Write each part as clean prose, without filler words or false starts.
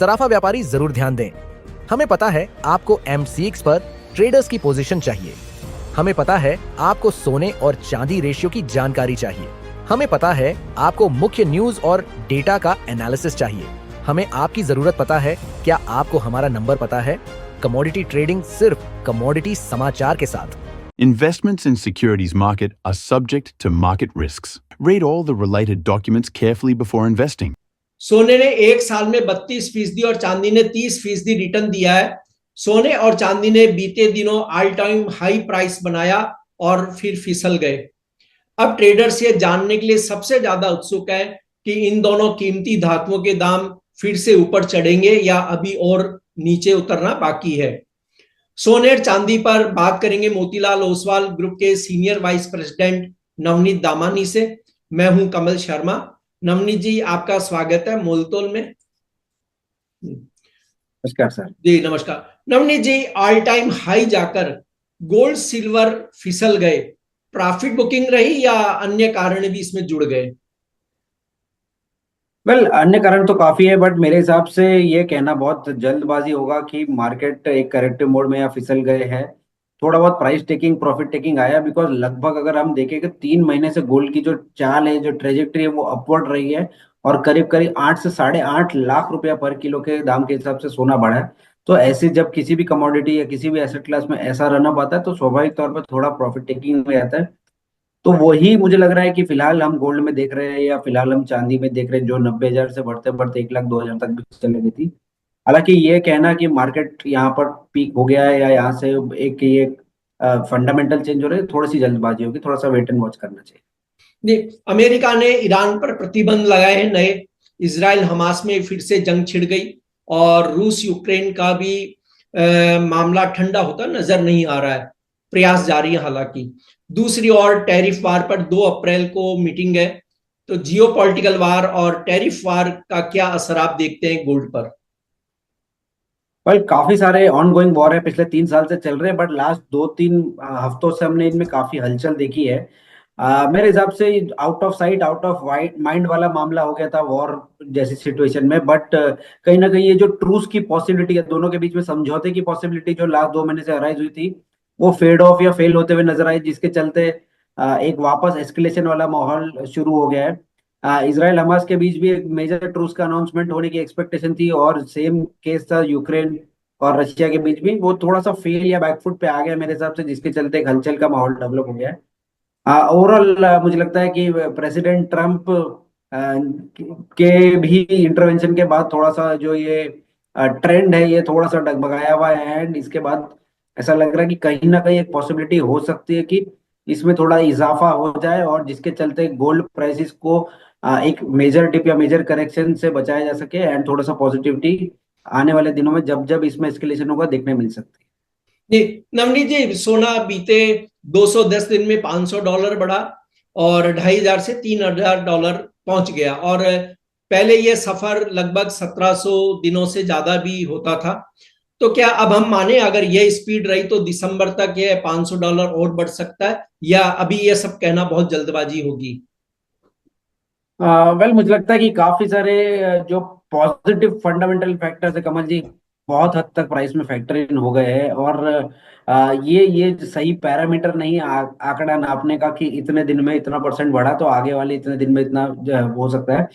सराफा व्यापारी जरूर ध्यान दें। हमें पता है आपको MCX पर ट्रेडर्स की पोजीशन चाहिए। हमें पता है आपको सोने और चांदी रेशियो की जानकारी चाहिए। हमें पता है आपको मुख्य न्यूज और डेटा का एनालिसिस चाहिए। हमें आपकी जरूरत पता है। क्या आपको हमारा नंबर पता है? कमोडिटी ट्रेडिंग सिर्फ कमोडिटी समाचार के साथ। Investments in securities market are subject to market risks. Read all the related documents carefully before investing. सोने ने एक साल में 32% और चांदी ने 30% रिटर्न दिया है। सोने और चांदी ने बीते दिनों ऑल टाइम हाई प्राइस बनाया और फिर फिसल गए। अब ट्रेडर्स ये जानने के लिए सबसे ज्यादा उत्सुक है कि इन दोनों कीमती धातुओं के दाम फिर से ऊपर चढ़ेंगे या अभी और नीचे उतरना बाकी है। सोने और चांदी पर बात करेंगे मोतीलाल ओसवाल ग्रुप के senior vice president Navneet Damani से। मैं हूं कमल शर्मा। नवनीत जी, आपका स्वागत है मोलतोल में। नमस्कार सर। जी नमस्कार। नवनीत जी, ऑल टाइम हाई जाकर गोल्ड सिल्वर फिसल गए। प्रॉफिट बुकिंग रही या अन्य कारण भी इसमें जुड़ गए? अन्य कारण तो काफी है, बट मेरे हिसाब से ये कहना बहुत जल्दबाजी होगा कि मार्केट एक करेक्टिव मोड में या फिसल गए हैं। थोड़ा बहुत प्राइस टेकिंग, प्रॉफिट टेकिंग आया, बिकॉज लगभग अगर हम देखें कि 3 महीने से गोल्ड की जो चाल है, जो ट्रेजेक्टरी है, वो अपवर्ड रही है और करीब करीब 8 से 8.5 लाख रुपया पर किलो के दाम के हिसाब से सोना बढ़ा है। तो ऐसे जब किसी भी कमोडिटी या किसी भी एसेट क्लास में ऐसा रनअप आता है तो स्वाभाविक तौर पर थोड़ा प्रॉफिट टेकिंग में आता है। तो वही मुझे लग रहा है कि फिलहाल हम गोल्ड में देख रहे हैं या फिलहाल हम चांदी में देख रहे हैं, जो 90,000 से बढ़ते बढ़ते 1,02,000 तक भी चले गई थी। हालांकि ये कहना कि मार्केट यहाँ पर पीक हो गया है या यहाँ से एक ये फंडामेंटल चेंज हो रहे हैं, थोड़ी सी जल्दबाजी होगी, थोड़ा सा वेट एंड वॉच करना चाहिए। अमेरिका ने ईरान पर प्रतिबंध लगाए हैं नए। इजराइल हमास में फिर से जंग छिड़ गई और रूस यूक्रेन का भी मामला ठंडा होता नजर नहीं आ रहा है। प्रयास जारी है हालांकि। दूसरी ओर टैरिफ वार पर 2 अप्रैल को मीटिंग है। तो जियोपॉलिटिकल वार और टैरिफ वार का क्या असर आप देखते हैं गोल्ड पर? काफी सारे ऑन गोइंग वॉर है, पिछले 3 साल से चल रहे हैं, बट लास्ट 2-3 हफ्तों से हमने इनमें काफी हलचल देखी है। मेरे हिसाब से out of sight out of mind वाला मामला हो गया था वॉर जैसी सिचुएशन में, बट कहीं ना कहीं ये जो ट्रूस की पॉसिबिलिटी है, दोनों के बीच में समझौते की पॉसिबिलिटी जो लास्ट 2 महीने से अराइज हुई थी, वो फेड ऑफ या फेल होते हुए नजर आई, जिसके चलते एक वापस एस्केलेशन वाला माहौल शुरू हो गया है। इसराइल हमास के बीच भी एक मेजर ट्रूस का अनाउंसमेंट होने की एक्सपेक्टेशन थी और सेम केस था यूक्रेन और रशिया के बीच भी। वो थोड़ा सा फेल या बैकफुट पे आ गया मेरे हिसाब से, जिसके चलते एक हलचल का माहौल डेवलप हो गया है। ओवरऑल मुझे लगता है कि प्रेसिडेंट ट्रम्प के भी इंटरवेंशन के बाद थोड़ा सा जो ये ट्रेंड है ये थोड़ा सा डगमगाया हुआ है, एंड इसके बाद ऐसा लग रहा है कि कहीं ना कहीं एक पॉसिबिलिटी हो सकती है कि इसमें थोड़ा इजाफा हो जाए और जिसके चलते गोल्ड प्राइसेस को एक मेजर डिप या मेजर करेक्शन से बचाया जा सके, एंड थोड़ा सा पॉजिटिविटी आने वाले दिनों में जब जब इसमें एस्केलेशन होगा देखने मिल सकती है। नवनीत जी, सोना बीते 210 दिन में $500 बढ़ा और 2,500 से $3,000 पहुंच गया और पहले ये सफर लगभग 1,700 दिनों से ज्यादा भी होता था। तो क्या अब हम माने अगर ये स्पीड रही तो दिसंबर तक ये $500 और बढ़ सकता है या अभी ये सब कहना बहुत जल्दबाजी होगी? मुझे लगता है कि काफी सारे जो पॉजिटिव फंडामेंटल फैक्टर्स है कमल जी, बहुत हद तक प्राइस में फैक्टर इन हो गए हैं और ये सही पैरामीटर नहीं है आंकड़ा नापने का कि इतने दिन में इतना परसेंट बढ़ा तो आगे वाले इतने दिन में इतना जो है हो सकता है,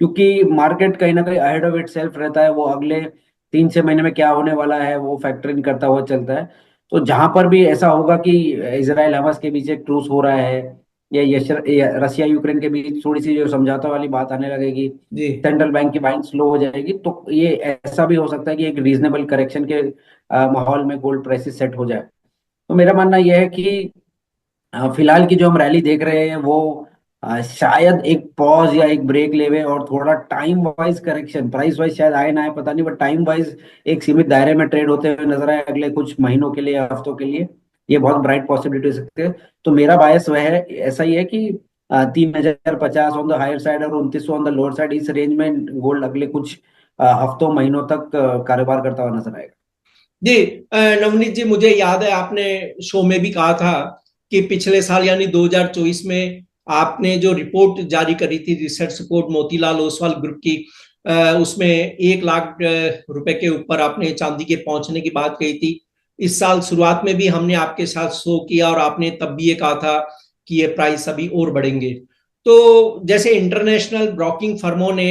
क्योंकि मार्केट कहीं ना कहीं अहेड ऑफ इट सेल्फ रहता है। वो अगले 3-6 महीने में क्या होने वाला है वो फैक्टर इन करता हुआ चलता है। तो जहां पर भी ऐसा होगा कि इसराइल हमास के बीच एक ट्रूस हो रहा है या रशिया यूक्रेन के बीच थोड़ी सी जो समझौता वाली बात आने लगेगी, सेंट्रल बैंक की बाइंग स्लो हो जाएगी, तो ये ऐसा भी हो सकता है कि एक रीजनेबल करेक्शन के माहौल में गोल्ड प्राइसेस सेट हो जाए। तो मेरा मानना यह है कि फिलहाल की जो हम रैली देख रहे हैं वो शायद एक पॉज या एक ब्रेक लेवे और थोड़ा time wise correction, price wise शायद आए ना आए पता नहीं, बट टाइम वाइज एक सीमित दायरे में ट्रेड होते हुए नजर आए अगले कुछ महीनों के लिए, हफ्तों के लिए। ये बहुत ब्राइट पॉसिबिलिटी हो सकती है। तो मेरा बायस वह है, ऐसा ही है कि 3,050 ऑन द हायर साइड और 2,900 ऑन द लोअर साइड, इस रेंज में गोल्ड अगले कुछ हफ्तों महीनों तक कारोबार करता हुआ नजर आएगा। जी नवनीत जी, मुझे याद है आपने शो में भी कहा था कि पिछले साल यानी 2024 में आपने जो रिपोर्ट जारी करी थी, research report Motilal Oswal group की, उसमें 1 लाख रुपए के ऊपर आपने चांदी के पहुंचने की बात कही थी। इस साल शुरुआत में भी हमने आपके साथ शो किया और आपने तब भी ये कहा था कि ये प्राइस अभी और बढ़ेंगे। तो जैसे इंटरनेशनल ब्रोकिंग फर्मों ने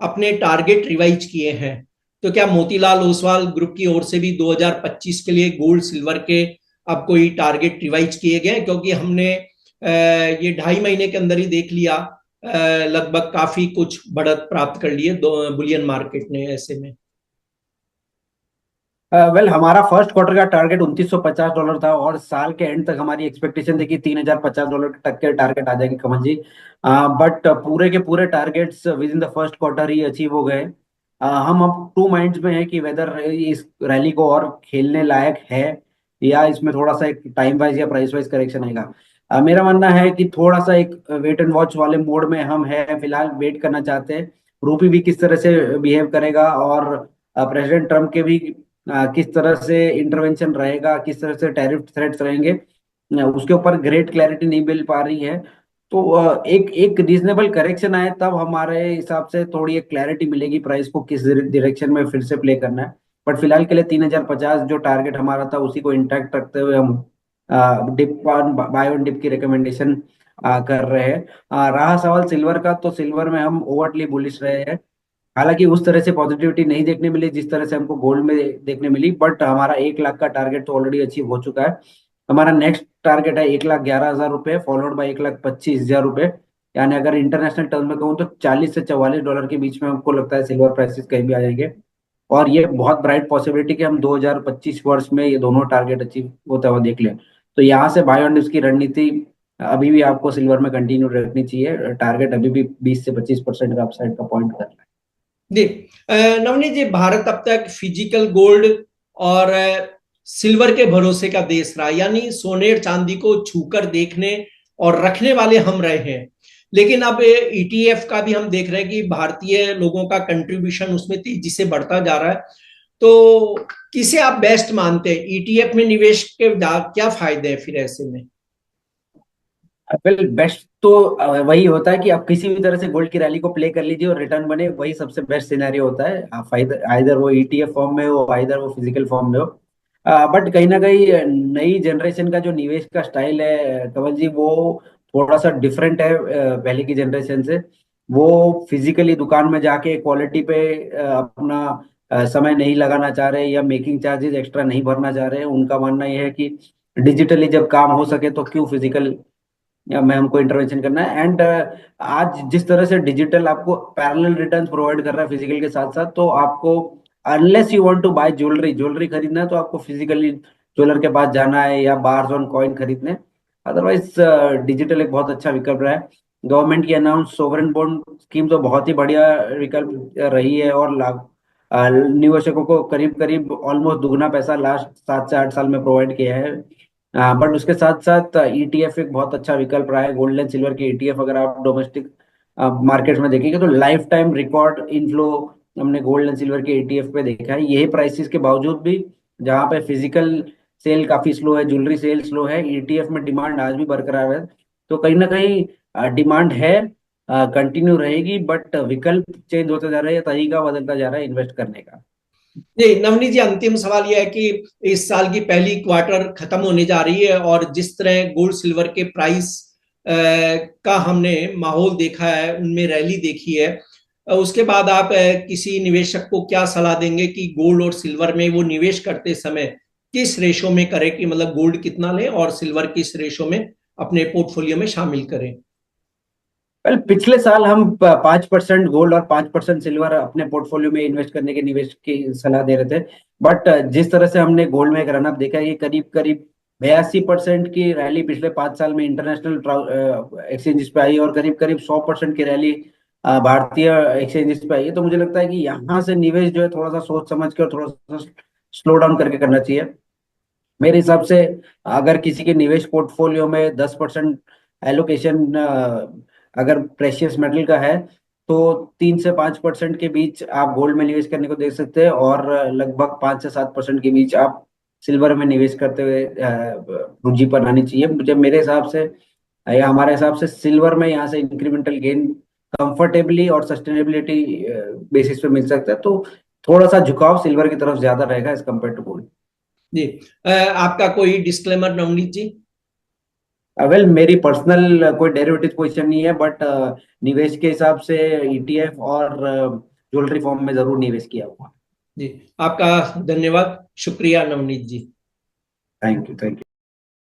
अपने टारगेट रिवाइज किए हैं, तो क्या मोतीलाल ओसवाल ग्रुप की ओर से भी 2025 के लिए गोल्ड सिल्वर के अब कोई टारगेट रिवाइज किए गए हैं? क्योंकि हमने ये 2.5 महीने के अंदर ही देख लिया, लगभग काफी कुछ बढ़त प्राप्त कर लिए बुलियन मार्केट ने ऐसे में। वेल हमारा फर्स्ट क्वार्टर का टारगेट $2950 था और साल के एंड तक हमारी एक्सपेक्टेशन थी कि $3050 तक के टारगेट आ जाएंगे कमल जी। बट पूरे के पूरे targets with in the first quarter he achieve हो गए। हम अब टू माइंड्स में है कि वेदर इस रैली को और खेलने लायक है या इसमें थोड़ा सा एक टाइम वाइज या प्राइस वाइज करेक्शन आएगा। मेरा मानना है कि थोड़ा सा एक वेट एंड वॉच वाले मोड में हम है, फिलहाल वेट करना चाहते हैं रूपी भी किस तरह से बिहेव करेगा और प्रेसिडेंट ट्रम्प के भी किस तरह से इंटरवेंशन रहेगा, किस तरह से टैरिफ थ्रेट्स रहेंगे, उसके ऊपर ग्रेट क्लैरिटी नहीं मिल पा रही है। तो एक एक रीजनेबल करेक्शन आए तब हमारे हिसाब से थोड़ी एक क्लैरिटी मिलेगी प्राइस को किस डायरेक्शन में फिर से प्ले करना है। बट फिलहाल के लिए 3050 जो टारगेट हमारा था उसी को इंटैक्ट रखते हुए हम डिप बाय ऑन डिप की रिकमेंडेशन कर रहे हैं। रहा सवाल सिल्वर का, तो सिल्वर में हम ओवरटली बुलिश रहे हैं। हालांकि उस तरह से पॉजिटिविटी नहीं देखने मिली जिस तरह से हमको गोल्ड में देखने मिली, बट हमारा 1 लाख का टारगेट तो ऑलरेडी अचीव हो चुका है। हमारा नेक्स्ट टारगेट है 1,11,000 रुपये फॉलोड बाय 1,25,000 रुपये। यानी अगर इंटरनेशनल टर्म में कहूँ तो $40 से $44 के बीच में हमको लगता है सिल्वर प्राइसेस कहीं भी आ जाएंगे। और ये बहुत ब्राइट पॉसिबिलिटी कि हम 2025 वर्ष में ये दोनों टारगेट अचीव होता हुआ देख लें। तो यहाँ से बाय ऑन डिप्स की रणनीति अभी भी आपको सिल्वर में कंटिन्यू रखनी चाहिए। टारगेट अभी भी 20 से 25% का अपसाइड का पॉइंट कर रहा है। जी, नवनीत जी, भारत अब तक फिजिकल गोल्ड और सिल्वर के भरोसे का देश रहा, यानी सोने और चांदी को छूकर देखने और रखने वाले हम रहे हैं। लेकिन अब ईटीएफ का भी हम देख रहे हैं कि भारतीय लोगों का कंट्रीब्यूशन उसमें तेजी से बढ़ता जा रहा है। तो किसे आप बेस्ट मानते हैं? ईटीएफ में निवेश के क्या फायदे हैं फिर ऐसे में? वेल बेस्ट तो वही होता है कि आप किसी भी तरह से गोल्ड की रैली को प्ले कर लीजिए और रिटर्न बने, वही सबसे बेस्ट सिनेरियो होता है। आप आइदर वो ईटीएफ फॉर्म में हो, आइदर वो फिजिकल फॉर्म में हो। बट कहीं ना कहीं नई जनरेशन का जो निवेश का स्टाइल है कंवल जी, वो थोड़ा सा डिफरेंट है पहले की जनरेशन से। वो फिजिकली दुकान में जाके क्वालिटी पे अपना समय नहीं लगाना चाह रहे या मेकिंग चार्जेस एक्स्ट्रा नहीं भरना चाह रहे हैं। उनका मानना यह है कि डिजिटली जब काम हो सके तो क्यों फिजिकल या मैं हमको इंटरवेंशन करना है। एंड आज जिस तरह से डिजिटल आपको पैरेलल रिटर्न्स प्रोवाइड कर रहा है फिजिकल के साथ साथ, तो आपको unless you want to buy jewellery jewellery खरीदना है तो आपको फिजिकली ज्वेलर के पास जाना है या बार्स ऑन कॉइन खरीदने। अदरवाइज डिजिटल एक बहुत अच्छा विकल्प रहा है। गवर्नमेंट की अनाउंस सोवरेन बॉन्ड स्कीम तो बहुत ही बढ़िया विकल्प रही है और निवेशकों को करीब करीब ऑलमोस्ट दुगना पैसा लास्ट 7 से 8 साल में प्रोवाइड किया है। बट उसके साथ साथ ईटीएफ एक बहुत अच्छा विकल्प रहा है। गोल्ड एंड सिल्वर के ईटीएफ अगर आप डोमेस्टिक मार्केट में देखेंगे तो लाइफ टाइम रिकॉर्ड इनफ्लो हमने गोल्ड एंड सिल्वर के ईटीएफ पे देखा है। यही प्राइसेस के बावजूद भी जहाँ पे फिजिकल सेल काफी स्लो है, ज्वेलरी सेल स्लो है, ईटीएफ में डिमांड आज भी बरकरार है। तो कहीं ना कहीं डिमांड है, कंटिन्यू रहेगी, बट विकल्प चेंज होते जा रहे हैं, तरीका बदलता जा रहा है इन्वेस्ट करने का। जी नवनीत जी, अंतिम सवाल यह है कि इस साल की पहली क्वार्टर खत्म होने जा रही है और जिस तरह गोल्ड सिल्वर के प्राइस का हमने माहौल देखा है, उनमें रैली देखी है, उसके बाद आप किसी निवेशक को क्या सलाह देंगे कि गोल्ड और सिल्वर में वो निवेश करते समय किस रेशो में करें, कि मतलब गोल्ड कितना लें और सिल्वर किस रेशो में अपने पोर्टफोलियो में शामिल करें? वेल पिछले साल हम 5% गोल्ड और 5% सिल्वर अपने पोर्टफोलियो में इन्वेस्ट करने के निवेश की सलाह दे रहे थे। बट जिस तरह से हमने गोल्ड में एक रनअप देखा है, ये करीब करीब 82% की रैली पिछले 5 साल में इंटरनेशनल एक्सचेंजेस पे आई और करीब करीब 100% की रैली भारतीय एक्सचेंजेस पे आई है। तो मुझे लगता है कि यहाँ से निवेश जो है थोड़ा सा सोच समझ के और थोड़ा सा स्लो डाउन करके करना चाहिए मेरे हिसाब से। अगर किसी के निवेश पोर्टफोलियो में 10% एलोकेशन अगर प्रेशियस मेटल का है तो 3 से 5% के बीच आप गोल्ड में निवेश करने को देख सकते हैं और लगभग 5 से 7% के बीच आप सिल्वर में निवेश करते हुए रुचि बनानी चाहिए। मुझे मेरे हिसाब से या हमारे हिसाब से सिल्वर में यहाँ से इंक्रीमेंटल गेन कंफर्टेबली और सस्टेनेबिलिटी बेसिस पे मिल सकता है, तो थोड़ा सा झुकाव सिल्वर की तरफ ज्यादा रहेगा एज कम्पेयर टू गोल्ड। जी। आपका कोई डिस्क्लेमर नवनीत जी? वेल मेरी पर्सनल कोई डेरिवेटिव पोजीशन नहीं है, बट निवेश के हिसाब से ईटीएफ और ज्वेलरी फॉर्म में जरूर निवेश किया हुआ। जी, आपका धन्यवाद, शुक्रिया नवनीत जी। Thank you.